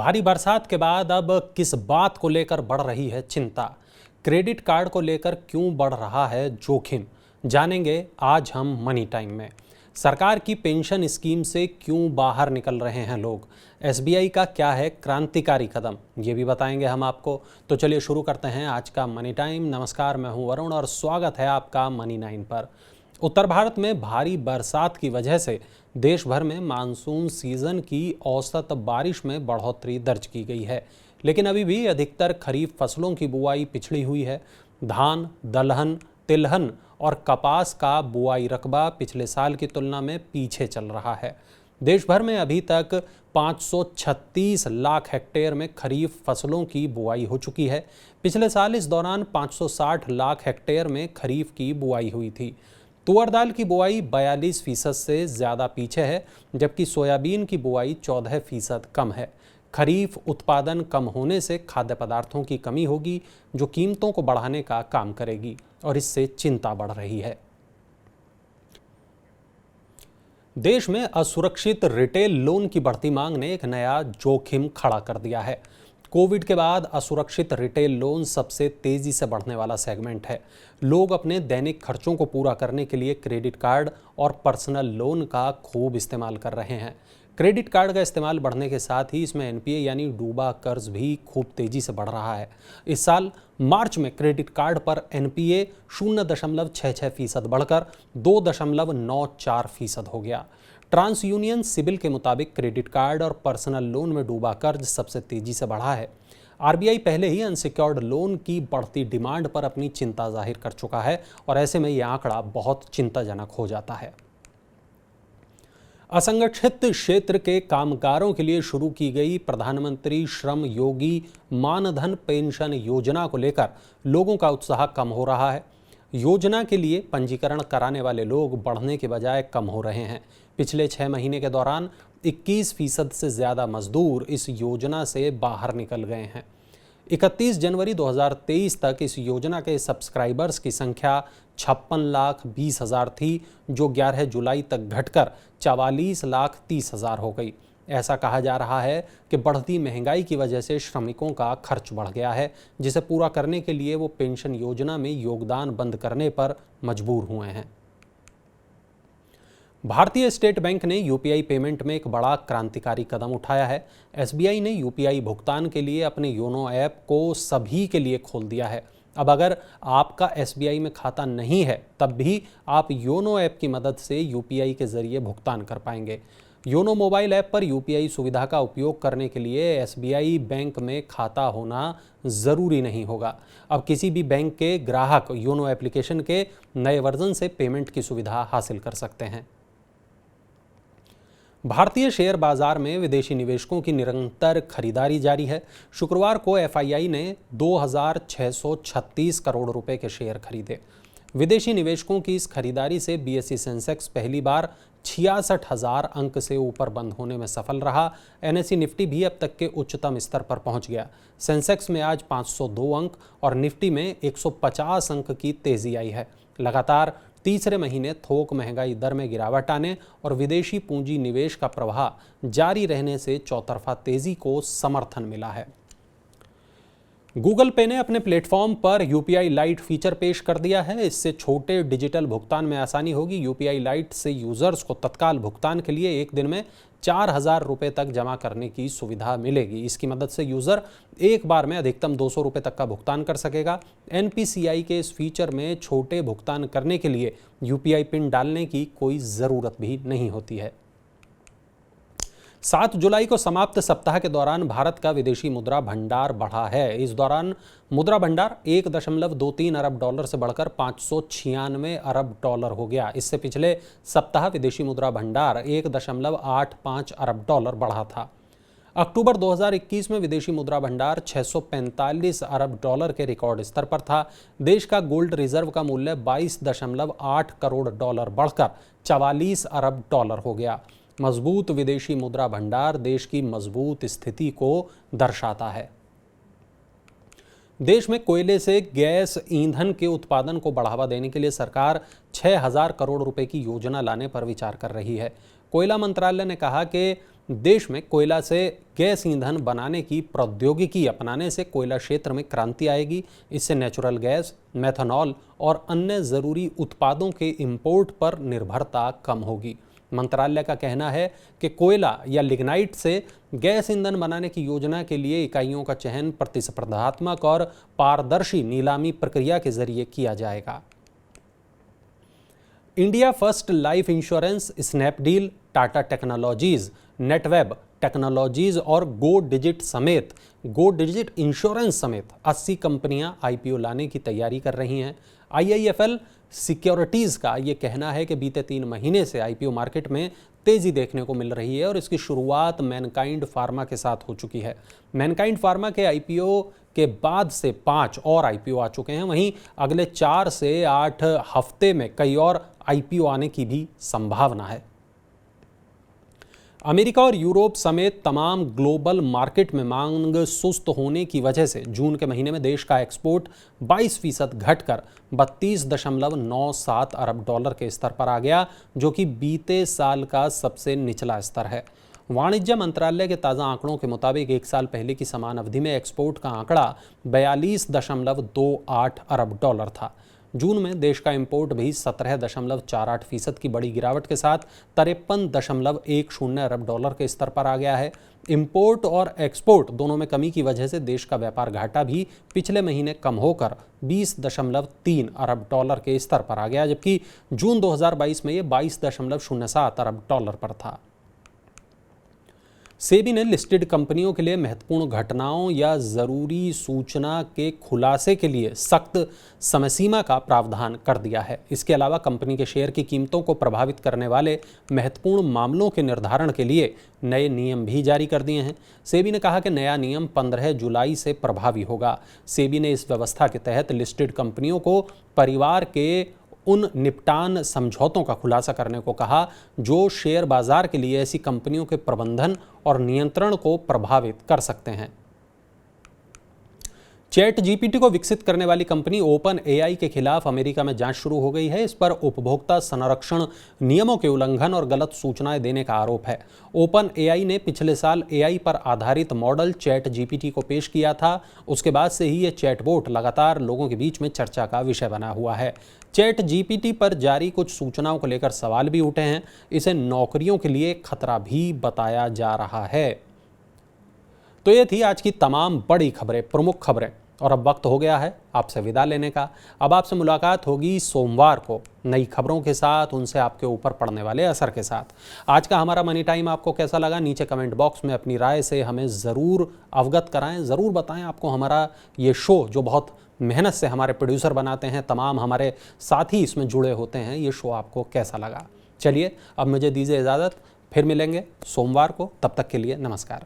भारी बरसात के बाद अब किस बात को लेकर बढ़ रही है चिंता? क्रेडिट कार्ड को लेकर क्यों बढ़ रहा है जोखिम? जानेंगे आज हम मनी टाइम में। सरकार की पेंशन स्कीम से क्यों बाहर निकल रहे हैं लोग? एसबीआई का क्या है क्रांतिकारी कदम, ये भी बताएंगे हम आपको। तो चलिए शुरू करते हैं आज का मनी टाइम। नमस्कार, मैं हूं वरुण और स्वागत है आपका मनी 9 पर। उत्तर भारत में भारी बरसात की वजह से देश भर में मानसून सीजन की औसत बारिश में बढ़ोतरी दर्ज की गई है, लेकिन अभी भी अधिकतर खरीफ फसलों की बुआई पिछड़ी हुई है। धान, दलहन, तिलहन और कपास का बुआई रकबा पिछले साल की तुलना में पीछे चल रहा है। देश भर में अभी तक 536 लाख हेक्टेयर में खरीफ फसलों की बुआई हो चुकी है। पिछले साल इस दौरान 560 लाख हेक्टेयर में खरीफ की बुआई हुई थी। तुअर दाल की बुआई 42% से ज़्यादा पीछे है, जबकि सोयाबीन की बुआई 14% कम है। खरीफ उत्पादन कम होने से खाद्य पदार्थों की कमी होगी, जो कीमतों को बढ़ाने का काम करेगी और इससे चिंता बढ़ रही है। देश में असुरक्षित रिटेल लोन की बढ़ती मांग ने एक नया जोखिम खड़ा कर दिया है। कोविड के बाद असुरक्षित रिटेल लोन सबसे तेजी से बढ़ने वाला सेगमेंट है। लोग अपने दैनिक खर्चों को पूरा करने के लिए क्रेडिट कार्ड और पर्सनल लोन का खूब इस्तेमाल कर रहे हैं। क्रेडिट कार्ड का इस्तेमाल बढ़ने के साथ ही इसमें एनपीए यानी डूबा कर्ज भी खूब तेजी से बढ़ रहा है। इस साल मार्च में क्रेडिट कार्ड पर एनपीए 0.66% बढ़कर 2.94% हो गया। ट्रांस यूनियन सिबिल के मुताबिक क्रेडिट कार्ड और पर्सनल लोन में डूबा कर्ज सबसे तेजी से बढ़ा है। आरबीआई पहले ही अनसिक्योर्ड लोन की बढ़ती डिमांड पर अपनी चिंता जाहिर कर चुका है और ऐसे में यह आंकड़ा बहुत चिंताजनक हो जाता है। असंगठित क्षेत्र के कामगारों के लिए शुरू की गई प्रधानमंत्री श्रम योगी मानधन पेंशन योजना को लेकर लोगों का उत्साह कम हो रहा है। योजना के लिए पंजीकरण कराने वाले लोग बढ़ने के बजाय कम हो रहे हैं। पिछले 6 महीने के दौरान 21% से ज़्यादा मजदूर इस योजना से बाहर निकल गए हैं। 31 जनवरी 2023 तक इस योजना के सब्सक्राइबर्स की संख्या 56,20,000 थी, जो 11 जुलाई तक घटकर 44,30,000 हो गई। ऐसा कहा जा रहा है कि बढ़ती महंगाई की वजह से श्रमिकों का खर्च बढ़ गया है, जिसे पूरा करने के लिए वो पेंशन योजना में योगदान बंद करने पर मजबूर हुए हैं। भारतीय स्टेट बैंक ने यूपीआई पेमेंट में एक बड़ा क्रांतिकारी कदम उठाया है। एसबीआई ने यूपीआई भुगतान के लिए अपने योनो ऐप को सभी के लिए खोल दिया है। अब अगर आपका एसबीआई में खाता नहीं है, तब भी आप योनो ऐप की मदद से यूपीआई के जरिए भुगतान कर पाएंगे। योनो मोबाइल ऐप पर यूपीआई सुविधा का उपयोग करने के लिए एसबीआई बैंक में खाता होना ज़रूरी नहीं होगा। अब किसी भी बैंक के ग्राहक योनो एप्लीकेशन के नए वर्जन से पेमेंट की सुविधा हासिल कर सकते हैं। भारतीय शेयर बाजार में विदेशी निवेशकों की निरंतर खरीदारी जारी है। शुक्रवार को एफआईआई ने 2,636 करोड़ रुपए के शेयर खरीदे। विदेशी निवेशकों की इस खरीदारी से बीएसई सेंसेक्स पहली बार 66,000 अंक से ऊपर बंद होने में सफल रहा। एनएसई निफ्टी भी अब तक के उच्चतम स्तर पर पहुंच गया। सेंसेक्स में आज 502 अंक और निफ्टी में 150 अंक की तेजी आई है। लगातार तीसरे महीने थोक महंगाई दर में गिरावट आने और विदेशी पूंजी निवेश का प्रवाह जारी रहने से चौतरफा तेजी को समर्थन मिला है। गूगल पे ने अपने प्लेटफॉर्म पर यूपीआई लाइट फीचर पेश कर दिया है। इससे छोटे डिजिटल भुगतान में आसानी होगी। यूपीआई लाइट से यूजर्स को तत्काल भुगतान के लिए एक दिन में 4,000 रुपये तक जमा करने की सुविधा मिलेगी। इसकी मदद से यूज़र एक बार में अधिकतम 200 रुपये तक का भुगतान कर सकेगा। एनपीसीआई के इस फीचर में छोटे भुगतान करने के लिए यूपीआई पिन डालने की कोई ज़रूरत भी नहीं होती है। 7 जुलाई को समाप्त सप्ताह के दौरान भारत का विदेशी मुद्रा भंडार बढ़ा है। इस दौरान मुद्रा भंडार 1.23 अरब डॉलर से बढ़कर 596 अरब डॉलर हो गया। इससे पिछले सप्ताह विदेशी मुद्रा भंडार 1.85 अरब डॉलर बढ़ा था। अक्टूबर 2021 में विदेशी मुद्रा भंडार 645 अरब डॉलर के रिकॉर्ड स्तर पर था। देश का गोल्ड रिजर्व का मूल्य 22.8 करोड़ डॉलर बढ़कर 44 अरब डॉलर हो गया। मजबूत विदेशी मुद्रा भंडार देश की मजबूत स्थिति को दर्शाता है। देश में कोयले से गैस ईंधन के उत्पादन को बढ़ावा देने के लिए सरकार 6,000 करोड़ रुपए की योजना लाने पर विचार कर रही है। कोयला मंत्रालय ने कहा कि देश में कोयला से गैस ईंधन बनाने की प्रौद्योगिकी अपनाने से कोयला क्षेत्र में क्रांति आएगी। इससे नेचुरल गैस, मेथनॉल और अन्य ज़रूरी उत्पादों के इंपोर्ट पर निर्भरता कम होगी। मंत्रालय का कहना है कि कोयला या लिग्नाइट से गैस ईंधन बनाने की योजना के लिए इकाइयों का चयन प्रतिस्पर्धात्मक और पारदर्शी नीलामी प्रक्रिया के जरिए किया जाएगा। India first life insurance, Snapdeal, Tata technologies, Netweb technologies और गो डिजिट इंश्योरेंस समेत 80 कंपनियां आईपीओ लाने की तैयारी कर रही हैं। आईआईएफएल सिक्योरिटीज़ का ये कहना है कि बीते 3 महीने से आईपीओ मार्केट में तेज़ी देखने को मिल रही है और इसकी शुरुआत मैनकाइंड फार्मा के साथ हो चुकी है। मैनकाइंड फार्मा के आईपीओ के बाद से 5 और आईपीओ आ चुके हैं। वहीं अगले 4 से 8 हफ्ते में कई और आईपीओ आने की भी संभावना है। अमेरिका और यूरोप समेत तमाम ग्लोबल मार्केट में मांग सुस्त होने की वजह से जून के महीने में देश का एक्सपोर्ट 22% घटकर 32.97 अरब डॉलर के स्तर पर आ गया, जो कि बीते साल का सबसे निचला स्तर है। वाणिज्य मंत्रालय के ताज़ा आंकड़ों के मुताबिक एक साल पहले की समान अवधि में एक्सपोर्ट का आंकड़ा 42.28 अरब डॉलर था। जून में देश का इंपोर्ट भी 17.48% की बड़ी गिरावट के साथ 53.10 अरब डॉलर के स्तर पर आ गया है। इंपोर्ट और एक्सपोर्ट दोनों में कमी की वजह से देश का व्यापार घाटा भी पिछले महीने कम होकर 20.3 अरब डॉलर के स्तर पर आ गया, जबकि जून 2022 में ये 22.07 अरब डॉलर पर था। सेबी ने लिस्टेड कंपनियों के लिए महत्वपूर्ण घटनाओं या ज़रूरी सूचना के खुलासे के लिए सख्त समय सीमा का प्रावधान कर दिया है। इसके अलावा कंपनी के शेयर की कीमतों को प्रभावित करने वाले महत्वपूर्ण मामलों के निर्धारण के लिए नए नियम भी जारी कर दिए हैं। सेबी ने कहा कि नया नियम 15 जुलाई से प्रभावी होगा। सेबी ने इस व्यवस्था के तहत लिस्टेड कंपनियों को परिवार के उन निपटान समझौतों का खुलासा करने को कहा जो शेयर बाजार के लिए ऐसी कंपनियों के प्रबंधन और नियंत्रण को प्रभावित कर सकते हैं। चैट जीपीटी को विकसित करने वाली कंपनी ओपन एआई के खिलाफ अमेरिका में जांच शुरू हो गई है। इस पर उपभोक्ता संरक्षण नियमों के उल्लंघन और गलत सूचनाएं देने का आरोप है। ओपन एआई ने पिछले साल एआई पर आधारित मॉडल चैट जीपीटी को पेश किया था। उसके बाद से ही यह चैटबॉट लगातार लोगों के बीच में चर्चा का विषय बना हुआ है। चैट जीपीटी पर जारी कुछ सूचनाओं को लेकर सवाल भी उठे हैं। इसे नौकरियों के लिए खतरा भी बताया जा रहा है। तो ये थी आज की तमाम बड़ी खबरें, प्रमुख खबरें, और अब वक्त हो गया है आपसे विदा लेने का। अब आपसे मुलाकात होगी सोमवार को नई खबरों के साथ, उनसे आपके ऊपर पड़ने वाले असर के साथ। आज का हमारा मनी टाइम आपको कैसा लगा? नीचे कमेंट बॉक्स में अपनी राय से हमें ज़रूर अवगत कराएं, ज़रूर बताएं आपको हमारा ये शो, जो बहुत मेहनत से हमारे प्रोड्यूसर बनाते हैं, तमाम हमारे साथी इसमें जुड़े होते हैं, ये शो आपको कैसा लगा। चलिए अब मुझे दीजिए इजाज़त, फिर मिलेंगे सोमवार को। तब तक के लिए नमस्कार।